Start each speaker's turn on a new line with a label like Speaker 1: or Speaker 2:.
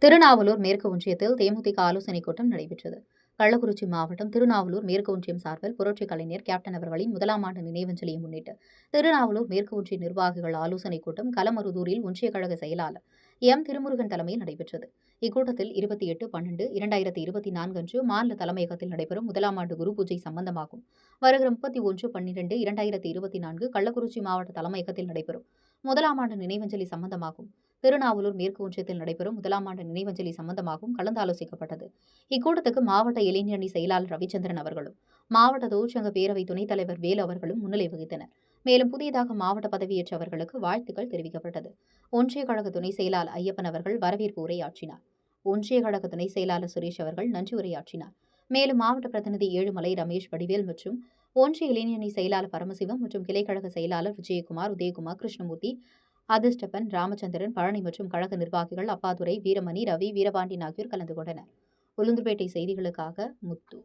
Speaker 1: திருநாவலூர் மேற்கு ஒன்றியத்தில் தேமுதிக ஆலோசனைக் கூட்டம் நடைபெற்றது. கள்ளக்குறிச்சி மாவட்டம் திருநாவலூர் மேற்கு ஒன்றியம் சார்பில் புரட்சிக் கலைஞர் கேப்டன் அவர்களின் முதலாம் ஆண்டு நினைவஞ்சலியை முன்னிட்டு திருநாவலூர் மேற்கு ஒன்றிய நிர்வாகிகள் ஆலோசனைக் கூட்டம் கலமருதூரில் ஒன்றிய கழக செயலாளர் எம். திருமுருகன் தலைமையில் நடைபெற்றது. இக்கூட்டத்தில் 28/12/2024 அன்று மாநில தலைமையகத்தில் நடைபெறும் முதலாம் ஆண்டு குரு பூஜை சம்பந்தமாகும். வருகிற 31/12/2024 கள்ளக்குறிச்சி மாவட்ட தலைமையகத்தில் நடைபெறும் முதலாம் ஆண்டு நினைவஞ்சலி சம்பந்தமாகும். திருநாவலூர் மேற்கு ஒன்றியத்தில் நடைபெறும் முதலாம் ஆண்டு நினைவஞ்சலி சம்பந்தமாகவும் கலந்தாலோசிக்கப்பட்டது. இக்கூட்டத்துக்கு மாவட்ட இளைஞரணி செயலாளர் ரவிச்சந்திரன் அவர்களும், மாவட்ட தொழிற்சங்க பேரவை துணைத் தலைவர் வேலு அவர்களும் முன்னிலை வகித்தனர். மேலும் புதியதாக மாவட்ட பதவியேற்றவர்களுக்கு வாழ்த்துக்கள் தெரிவிக்கப்பட்டது. ஒன்றிய கழக துணை செயலாளர் ஐயப்பன் அவர்கள் வரவேற்பு உரையாற்றினார். ஒன்றிய கழக துணை செயலாளர் சுரேஷ் அவர்கள் நன்றி உரையாற்றினார். மேலும் மாவட்ட பிரதிநிதி ஏழுமலை ரமேஷ் வடிவேல் மற்றும் ஒன்றிய இளைஞரணி செயலாளர் பரமசிவம் மற்றும் கிளைக்கழக செயலாளர் விஜயகுமார், உதயகுமார், கிருஷ்ணமூர்த்தி, அதிர்ஷ்டப்பன், ராமச்சந்திரன், பழனி மற்றும் கழக நிர்வாகிகள் அப்பாதுரை, வீரமணி, ரவி, வீரபாண்டியன் ஆகியோர் கலந்து கொண்டனர். உளுந்தூர்பேட்டை செய்திகளுக்காக முத்து.